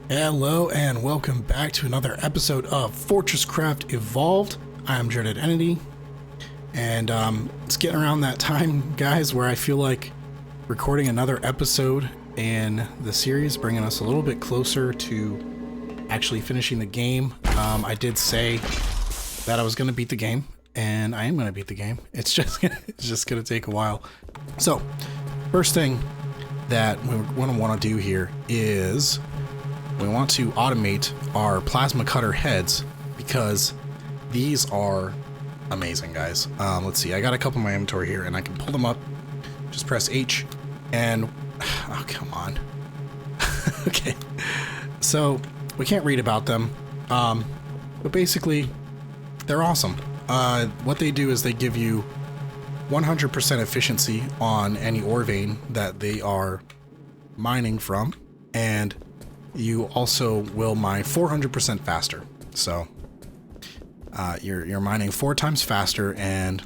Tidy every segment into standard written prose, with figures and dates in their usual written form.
Hello and welcome back to another episode of FortressCraft Evolved. I'm DreadedEntity, and it's getting around that time, guys, where I feel like recording another episode in the series, bringing us a little bit closer to actually finishing the game. I did say that I was going to beat the game, and I am going to beat the game. It's just going to take a while. So, first thing that we want to do here is we want to automate our plasma cutter heads because these are amazing, guys. Let's see, I got a couple in my inventory here and I can pull them up. Just press H and, oh, come on. Okay, so we can't read about them, but basically they're awesome. What they do is they give you 100% efficiency on any ore vein that they are mining from, and you also will mine 400% faster. So you're mining 4 times faster. And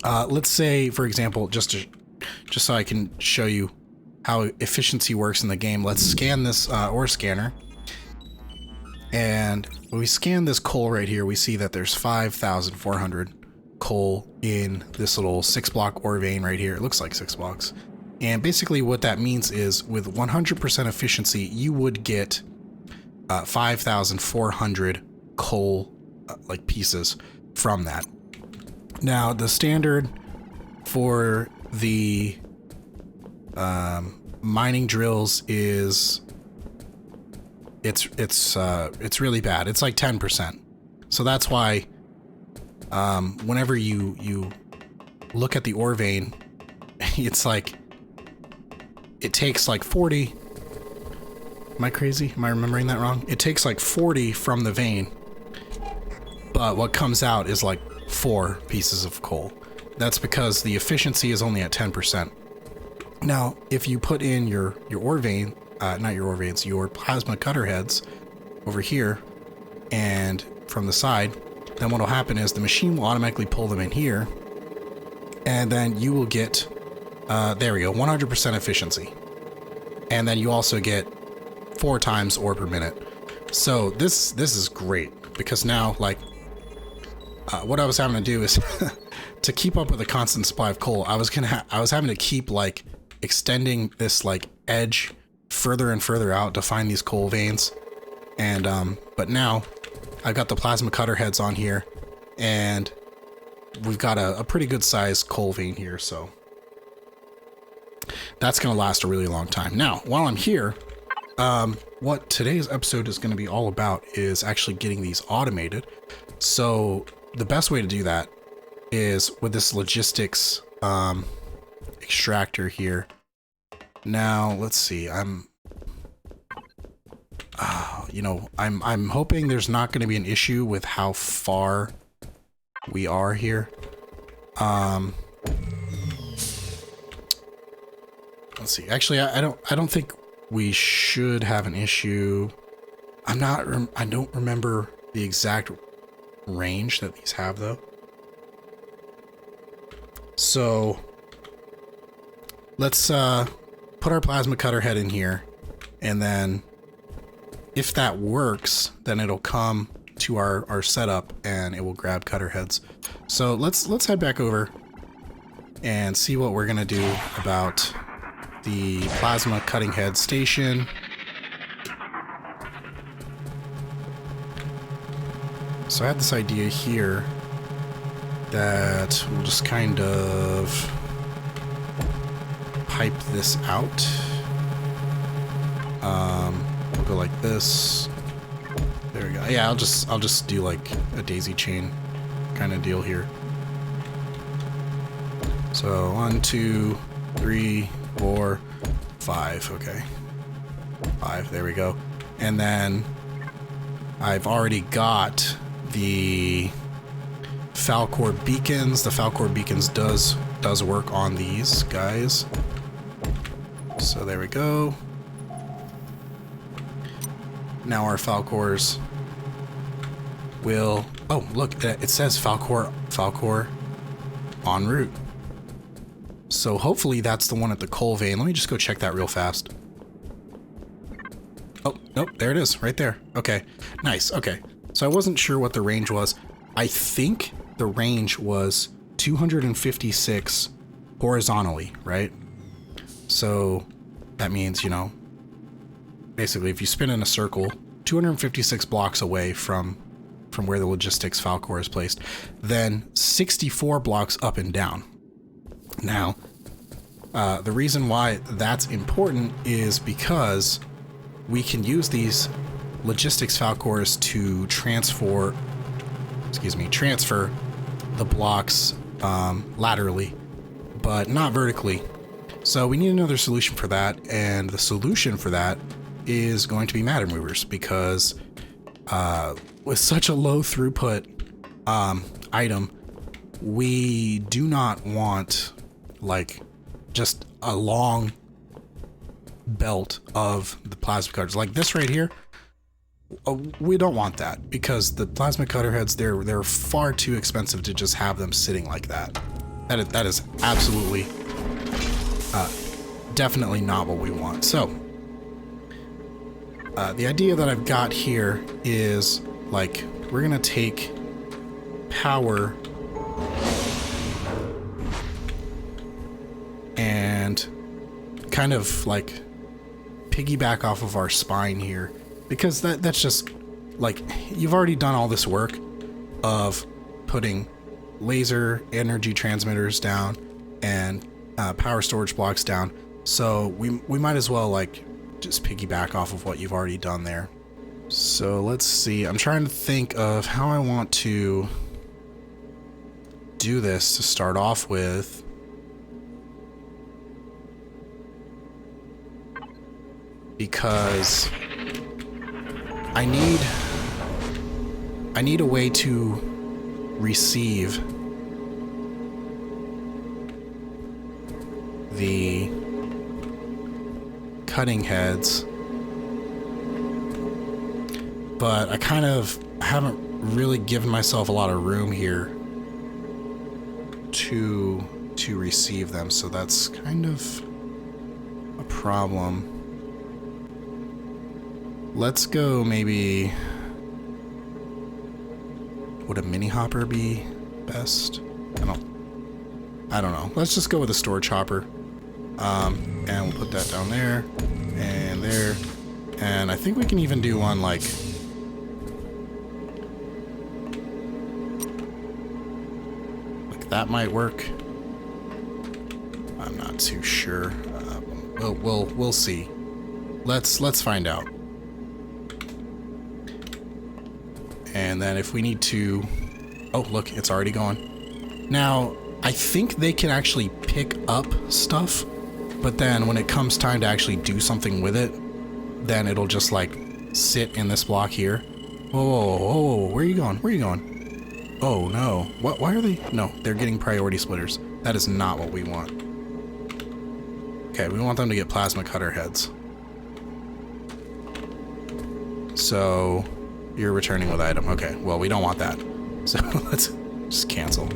let's say, for example, just so I can show you how efficiency works in the game, let's scan this ore scanner. And when we scan this coal right here, we see that there's 5,400 coal in this little 6-block ore vein right here. It looks like 6 blocks. And basically what that means is with 100% efficiency, you would get 5,400 coal like pieces from that. Now the standard for the mining drills is it's really bad. It's like 10%. So that's why whenever you look at the ore vein, it's like it takes like 40. Am I crazy? Am I remembering that wrong? It takes like 40 from the vein, but what comes out is like 4 pieces of coal. That's because the efficiency is only at 10%. Now, if you put in your ore vein, not your ore veins, your plasma cutter heads over here and from the side, then what will happen is the machine will automatically pull them in here, and then you will get there we go, 100% efficiency. And then you also get 4 times ore per minute. So this is great because now, like, what I was having to do is to keep up with a constant supply of coal, I was having to keep like extending this like edge further and further out to find these coal veins. And but now I've got the plasma cutter heads on here, and we've got a pretty good sized coal vein here, so that's going to last a really long time. Now, while I'm here, what today's episode is going to be all about is actually getting these automated. So the best way to do that is with this logistics extractor here. Now, let's see. I'm hoping there's not going to be an issue with how far we are here. Let's see. Actually, I don't think we should have an issue. I don't remember the exact range that these have though. So let's put our plasma cutter head in here, and then if that works, then it'll come to our setup and it will grab cutter heads. So let's head back over and see what we're gonna do about the plasma cutting head station. So I had this idea here that we'll just kind of pipe this out. We'll go like this. There we go. Yeah, I'll just do like a daisy chain kind of deal here. So 1, 2, 3, 4, 5. Okay, 5. There we go. And then I've already got the Falcor beacons. The Falcor beacons does work on these guys. So there we go. Now our Falcors will... Oh, look, it says Falcor en route. So hopefully that's the one at the coal vein. Let me just go check that real fast. Oh, nope, there it is, right there. Okay, nice, okay. So I wasn't sure what the range was. I think the range was 256 horizontally, right? So that means, you know, basically if you spin in a circle, 256 blocks away from where the logistics Falcor is placed, then 64 blocks up and down. Now, the reason why that's important is because we can use these logistics Falcors to transfer the blocks laterally, but not vertically. So we need another solution for that, and the solution for that is going to be matter movers, because with such a low throughput item, we do not want like just a long belt of the plasma cutters like this right here. We don't want that, because the plasma cutter heads, they're far too expensive to just have them sitting like that. That is absolutely definitely not what we want. So the idea that I've got here is, like, we're gonna take power and kind of like piggyback off of our spine here, because that's just like, you've already done all this work of putting laser energy transmitters down and power storage blocks down, so we might as well like just piggyback off of what you've already done there. So let's see, I'm trying to think of how I want to do this to start off with. Because I need a way to receive the cutting heads, but I kind of haven't really given myself a lot of room here to receive them, so that's kind of a problem. Let's go maybe... Would a mini hopper be best? I don't know. Let's just go with a storage hopper. And we'll put that down there and there. And I think we can even do one like... that might work. I'm not too sure. We'll see. Let's find out. And then if we need to... Oh, look, it's already gone. Now, I think they can actually pick up stuff, but then when it comes time to actually do something with it, then it'll just like sit in this block here. Whoa, whoa, whoa, whoa, where are you going? Where are you going? Oh no. What? Why are they? No, they're getting priority splitters. That is not what we want. Okay, we want them to get plasma cutter heads. So, you're returning with item. Okay, well, we don't want that. So, let's just cancel.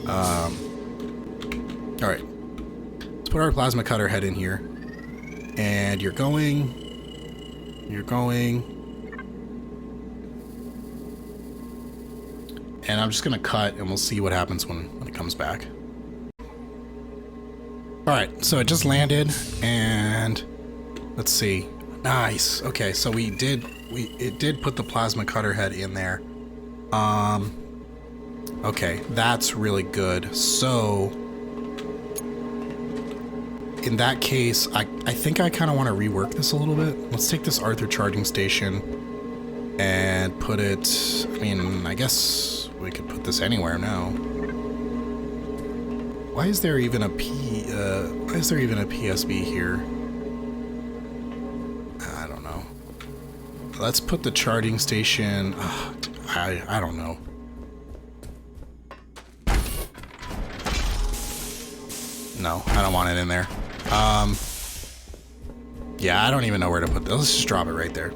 Alright. Let's put our plasma cutter head in here. And you're going. And I'm just gonna cut and we'll see what happens when it comes back. Alright, so it just landed and let's see. Nice. Okay, so it did put the plasma cutter head in there. Okay, that's really good. So in that case, I think I kind of want to rework this a little bit. Let's take this Arthur charging station and put it, I mean, I guess we could put this anywhere now. Why is there even a PSB here? I don't know. Let's put the charging station, I don't know. No, I don't want it in there. Yeah, I don't even know where to put this. Let's just drop it right there.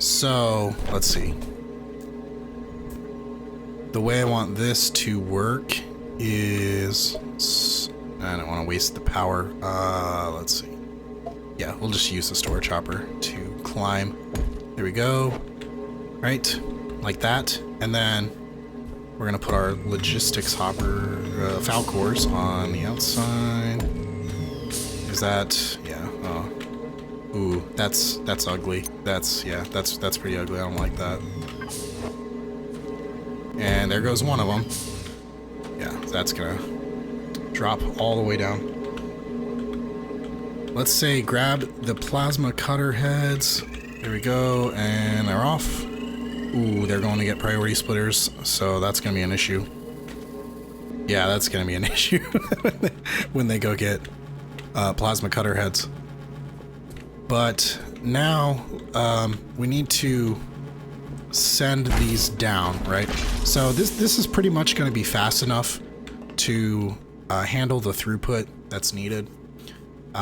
So, let's see. The way I want this to work is I don't want to waste the power. Let's see. Yeah, we'll just use the storage hopper to climb. There we go. Right, like that. And then we're gonna put our logistics hopper, Falcors on the outside. Is that, yeah, oh. Ooh, that's ugly. That's pretty ugly. I don't like that. And there goes one of them. Yeah, that's gonna drop all the way down. Let's say grab the plasma cutter heads. There we go, and they're off. Ooh, they're going to get priority splitters, so that's gonna be an issue. Yeah, that's gonna be an issue when they go get plasma cutter heads. But now we need to send these down, right? So this is pretty much going to be fast enough to handle the throughput that's needed,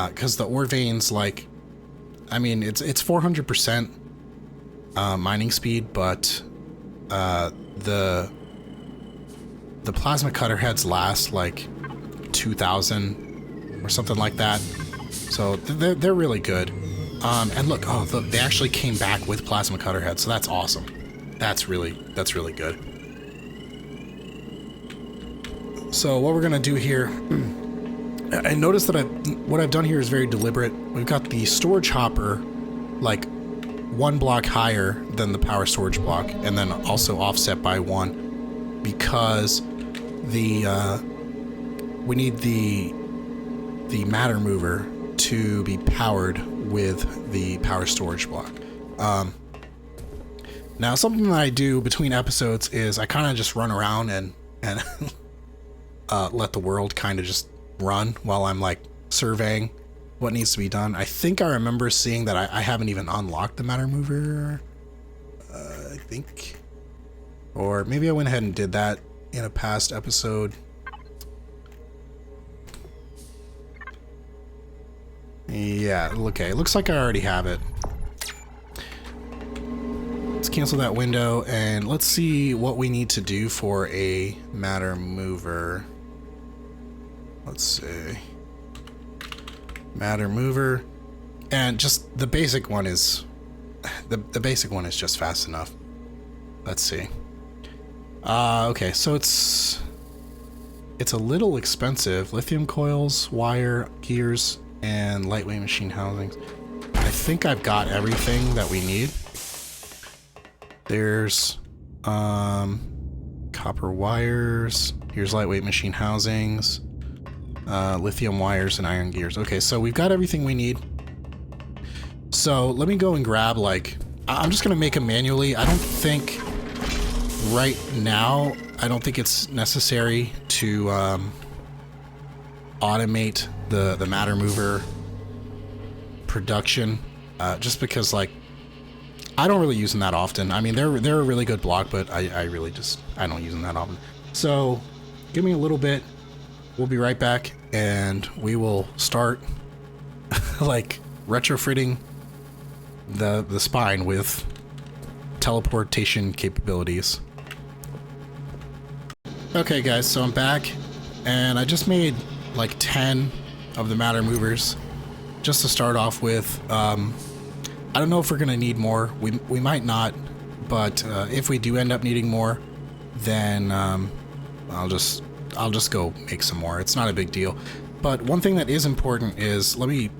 because the ore veins, like, I mean, it's 400% mining speed, but the plasma cutter heads last like 2,000 or something like that, so they're really good. And look, oh, they actually came back with plasma cutter heads, so that's awesome. That's really good. So what we're gonna do here, I noticed that what I've done here is very deliberate. We've got the storage hopper like one block higher than the power storage block, and then also offset by one, because we need the matter mover to be powered with the power storage block. Now, something that I do between episodes is I kind of just run around and let the world kind of just run while I'm like surveying what needs to be done. I think I remember seeing that I haven't even unlocked the matter mover, I think, or maybe I went ahead and did that in a past episode. Yeah, okay, it looks like I already have it. Let's cancel that window and let's see what we need to do for a matter mover. Let's see. Matter mover. And just the basic one is the basic one is just fast enough. Let's see. Okay, so it's a little expensive. Lithium coils, wire, gears, and lightweight machine housings. I think I've got everything that we need. There's copper wires. Here's lightweight machine housings, lithium wires, and iron gears. Okay, so we've got everything we need. So let me go and grab, like, I'm just gonna make them manually. I don't think right now, I don't think it's necessary to automate the matter mover production, just because, like, I don't really use them that often. I mean, they're a really good block, but I really just, I don't use them that often. So give me a little bit. We'll be right back, and we will start like retrofitting the spine with teleportation capabilities. Okay guys, so I'm back, and I just made like 10 of the matter movers just to start off with. I don't know if we're gonna need more. We might not, but if we do end up needing more, then I'll just go make some more. It's not a big deal. But one thing that is important is, let me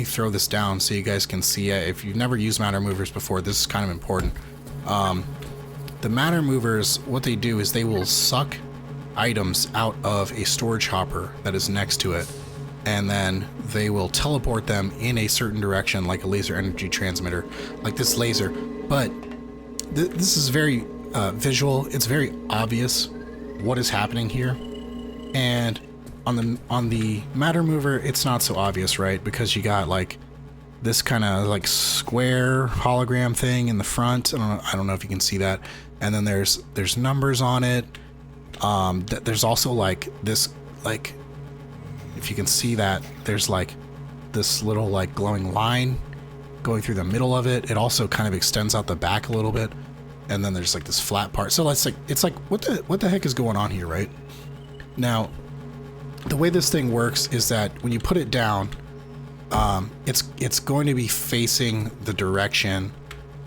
throw this down so you guys can see it. If you've never used matter movers before, this is kind of important. The matter movers, what they do is they will suck items out of a storage hopper that is next to it, and then they will teleport them in a certain direction, like a laser energy transmitter, like this laser. But this is very visual. It's very obvious what is happening here. And on the matter mover, it's not so obvious, right? Because you got like this kind of like square hologram thing in the front. I don't know if you can see that. And then there's numbers on it. There's also like this, like, if you can see that, there's like this little like glowing line going through the middle of it. It also kind of extends out the back a little bit, and then there's like this flat part. So it's like what the heck is going on here, right? Now, the way this thing works is that when you put it down, it's going to be facing the direction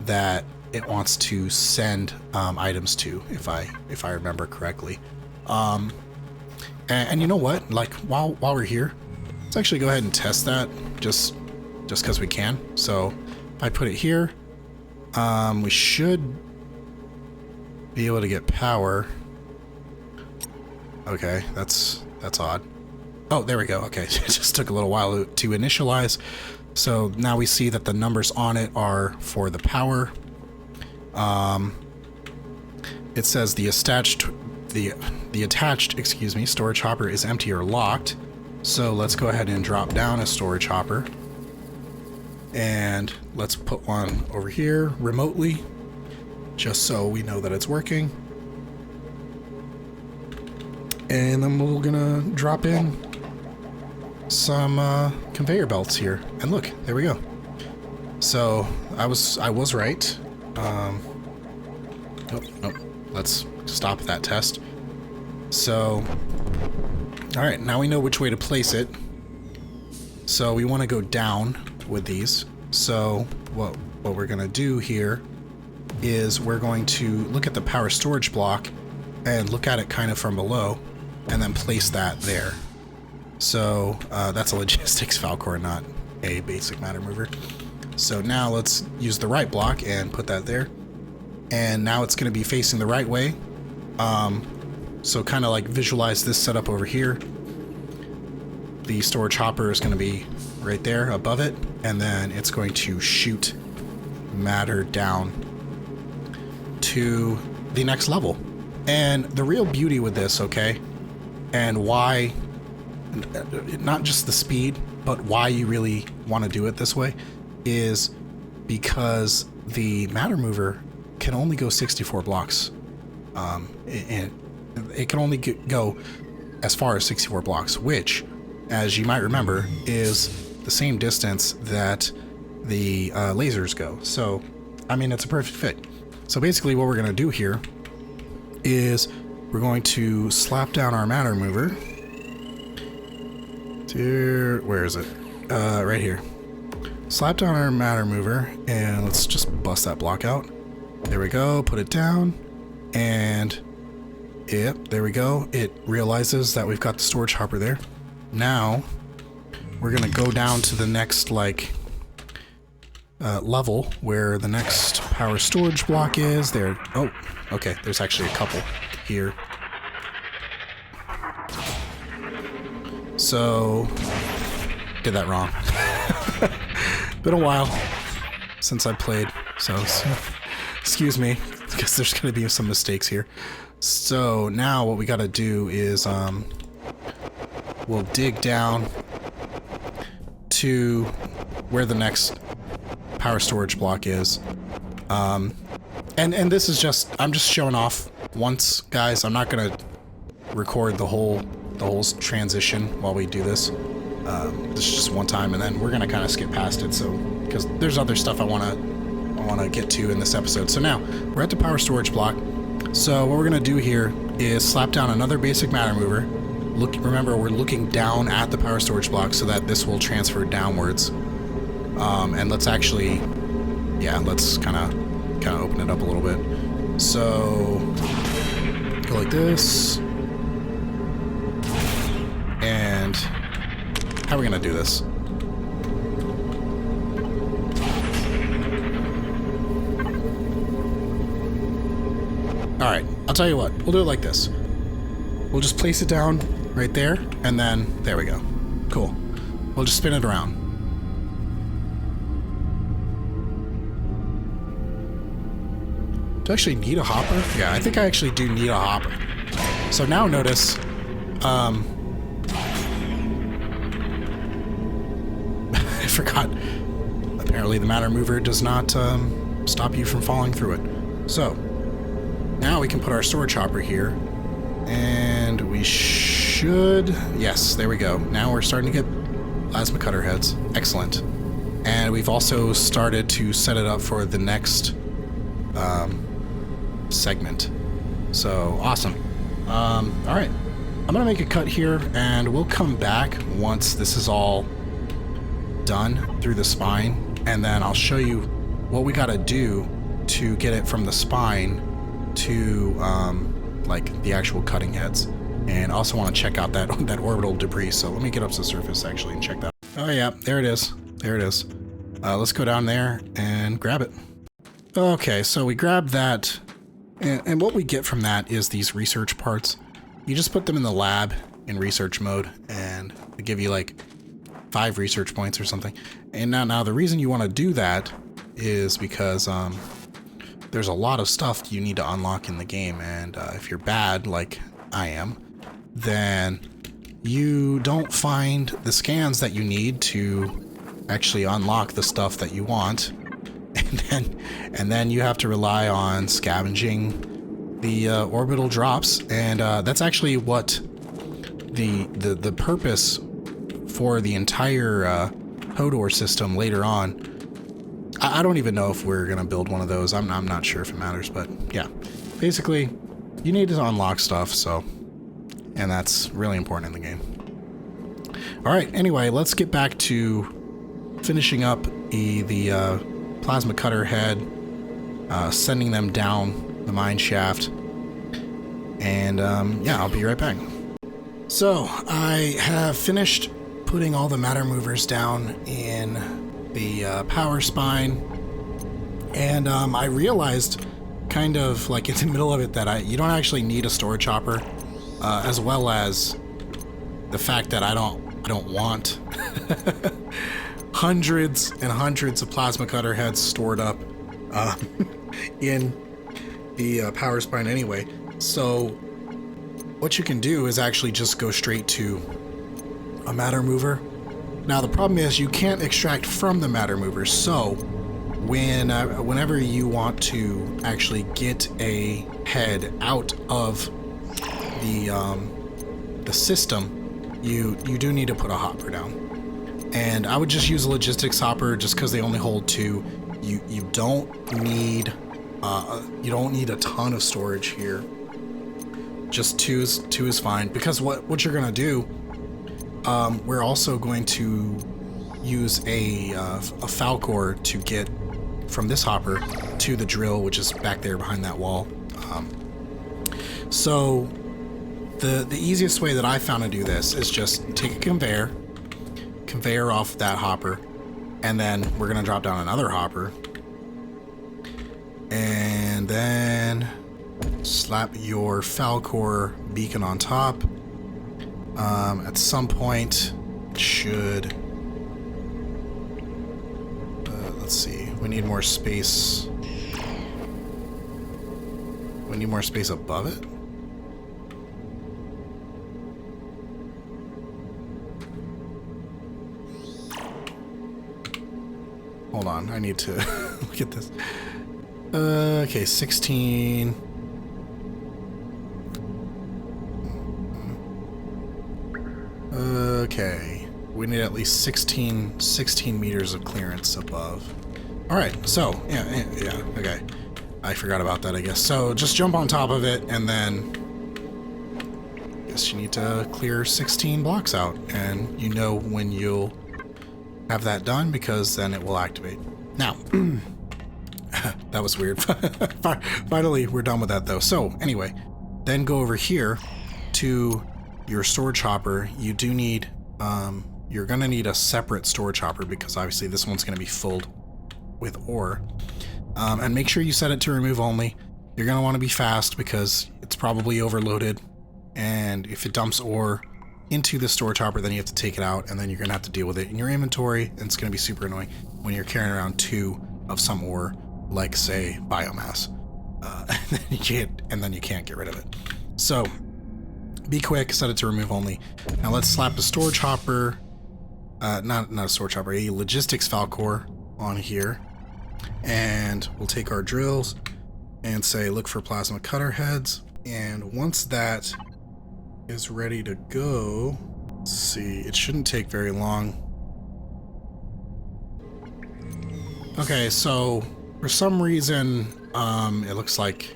that it wants to send items to, if I remember correctly. And you know what? Like while we're here, let's actually go ahead and test that just because we can. So if I put it here, we should be able to get power. Okay, that's odd. Oh, there we go. Okay, it just took a little while to initialize. So now we see that the numbers on it are for the power. It says the attached, excuse me, storage hopper is empty or locked. So let's go ahead and drop down a storage hopper. And let's put one over here remotely, just so we know that it's working. And then we're gonna drop in some conveyor belts here. And look, there we go. So I was right. Nope. Let's stop that test. So, all right, now we know which way to place it. So we want to go down with these. So what we're gonna do here is we're going to look at the power storage block and look at it kind of from below, and then place that there. So that's a logistics Falcor, not a basic matter mover. So now let's use the right block and put that there. And now it's going to be facing the right way. So kind of like visualize this setup over here. The storage hopper is going to be right there above it, and then it's going to shoot matter down to the next level. And the real beauty with this, okay, and why, not just the speed, but why you really want to do it this way, is because the matter mover can only go 64 blocks. It can only go as far as 64 blocks, which, as you might remember, is the same distance that the lasers go. So, I mean, it's a perfect fit. So basically what we're going to do here is we're going to slap down our matter mover to, where is it? Right here. Slap down our matter mover, and let's just bust that block out. There we go, put it down, and yep, there we go. It realizes that we've got the storage hopper there. Now, we're gonna go down to the next, like, level where the next power storage block is. There, oh, okay, there's actually a couple here. So, did that wrong. Been a while since I played, so excuse me, because there's going to be some mistakes here. So now what we got to do is we'll dig down to where the next power storage block is. And this is just, I'm just showing off once, guys. I'm not going to record the whole transition while we do this. This is just one time, and then we're gonna kind of skip past it, so because there's other stuff I wanna get to in this episode. So now we're at the power storage block. So what we're gonna do here is slap down another basic matter mover. Remember, we're looking down at the power storage block so that this will transfer downwards. And let's actually, yeah, let's kind of open it up a little bit. So go like this, and how are we gonna do this? All right, I'll tell you what, we'll do it like this. We'll just place it down right there, and then there we go. Cool. We'll just spin it around. Do I actually need a hopper? Yeah, I think I actually do need a hopper. So now notice, I forgot. Apparently the matter mover does not stop you from falling through it. So now we can put our storage hopper here, and we should, yes, there we go. Now we're starting to get plasma cutter heads. Excellent. And we've also started to set it up for the next segment. So awesome. All right. I'm gonna make a cut here, and we'll come back once this is all done through the spine, and then I'll show you what we gotta do to get it from the spine to like the actual cutting heads. And also want to check out that orbital debris. So let me get up to the surface actually and check that. Oh yeah, there it is. There it is. Let's go down there and grab it. Okay, so we grabbed that, and what we get from that is these research parts. You just put them in the lab in research mode, and they give you like 5 research points or something. And now the reason you want to do that is because there's a lot of stuff you need to unlock in the game, and if you're bad like I am, then you don't find the scans that you need to actually unlock the stuff that you want, and then you have to rely on scavenging the orbital drops, and that's actually what the purpose for the entire Hodor system later on. I don't even know if we're gonna build one of those. I'm not sure if it matters, but yeah, basically you need to unlock stuff, so. And that's really important in the game. All right, anyway, let's get back to finishing up the plasma cutter head, sending them down the mine shaft. And yeah, I'll be right back. So I have finished putting all the matter movers down in the power spine. And I realized kind of like in the middle of it that you don't actually need a storage hopper. As well as the fact that I don't want hundreds and hundreds of plasma cutter heads stored up in the power spine anyway. So what you can do is actually just go straight to a matter mover. Now the problem is you can't extract from the matter mover, so whenever you want to actually get a head out of the system, you do need to put a hopper down, and I would just use a logistics hopper just because they only hold 2. You don't need a ton of storage here. Just two is fine, because what you're gonna do, we're also going to use a Falcor to get from this hopper to the drill, which is back there behind that wall. So the easiest way that I found to do this is just take a conveyor off that hopper, and then we're gonna drop down another hopper, and then slap your Falcor beacon on top. At some point it should let's see, we need more space. We need more space above it. Hold on, I need to look at this. Okay, 16. Okay, we need at least 16 meters of clearance above. All right, so yeah, okay. I forgot about that, I guess. So just jump on top of it, and then I guess you need to clear 16 blocks out, and you know when you'll have that done, because then it will activate. Now, that was weird. Finally, we're done with that though. So anyway, then go over here to your storage hopper. You do need, you're gonna need a separate storage hopper, because obviously this one's gonna be filled with ore. And make sure you set it to remove only. You're gonna want to be fast, because it's probably overloaded, and if it dumps ore into the storage hopper, then you have to take it out, and then you're gonna have to deal with it in your inventory, and it's gonna be super annoying when you're carrying around 2 of some ore, like say biomass, and then you can't get rid of it. So be quick, set it to remove only. Now let's slap a storage hopper, not a storage hopper, a logistics Falcor on here, and we'll take our drills and say look for plasma cutter heads, and once that is ready to go, let's see, it shouldn't take very long. Okay, so for some reason it looks like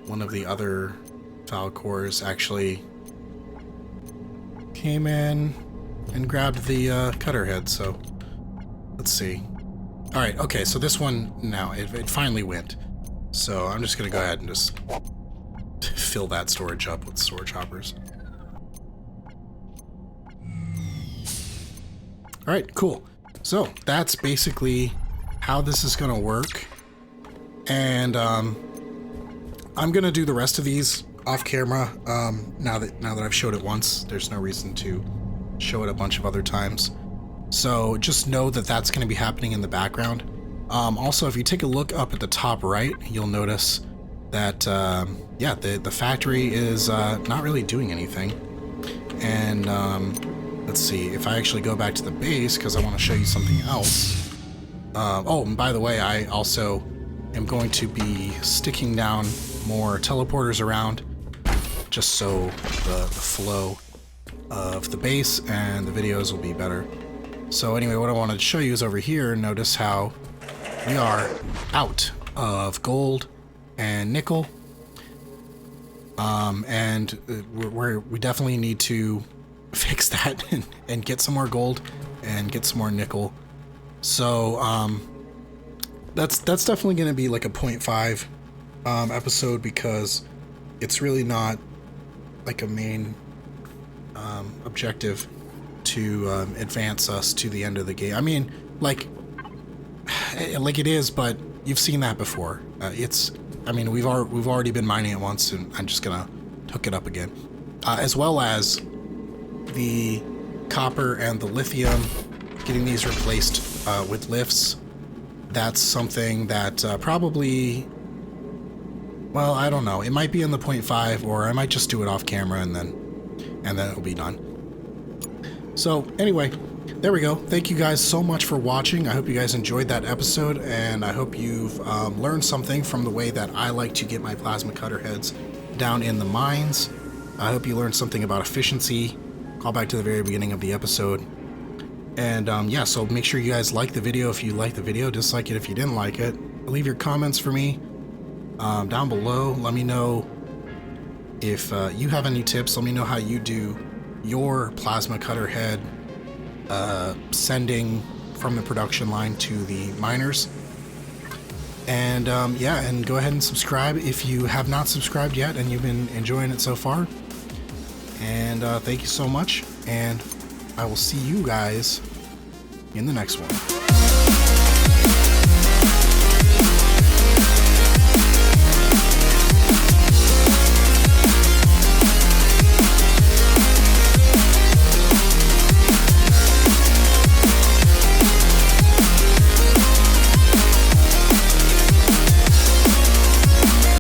one of the other Falcors actually came in and grabbed the cutter head, so let's see. Alright, okay, so this one now, it finally went. So I'm just gonna go ahead and just fill that storage up with storage hoppers. Alright, cool. So that's basically how this is gonna work. And I'm gonna do the rest of these off camera. Now that I've showed it once, there's no reason to show it a bunch of other times. So just know that that's going to be happening in the background. Also, if you take a look up at the top right, you'll notice that yeah, the factory is not really doing anything. And let's see, if I actually go back to the base, because I want to show you something else. Oh, and by the way, I also am going to be sticking down more teleporters around, just so the flow of the base and the videos will be better. So anyway, what I wanted to show you is over here. Notice how we are out of gold and nickel, and we definitely need to fix that and get some more gold and get some more nickel. So that's definitely going to be like a 0.5 episode, because it's really not like a main objective to advance us to the end of the game. I mean, like it is, but you've seen that before. I mean, we've already been mining it once, and I'm just gonna hook it up again, as well as the copper and the lithium, getting these replaced with lifts. That's something that probably, well, I don't know. It might be in the 0.5, or I might just do it off camera and then it'll be done. So anyway, there we go. Thank you guys so much for watching. I hope you guys enjoyed that episode, and I hope you've learned something from the way that I like to get my plasma cutter heads down in the mines. I hope you learned something about efficiency. Call back to the very beginning of the episode. And yeah, so make sure you guys like the video if you liked the video, dislike it if you didn't like it. Leave your comments for me down below. Let me know if you have any tips. Let me know how you do your plasma cutter head sending from the production line to the miners. And yeah, and go ahead and subscribe if you have not subscribed yet and you've been enjoying it so far. And thank you so much, and I will see you guys in the next one.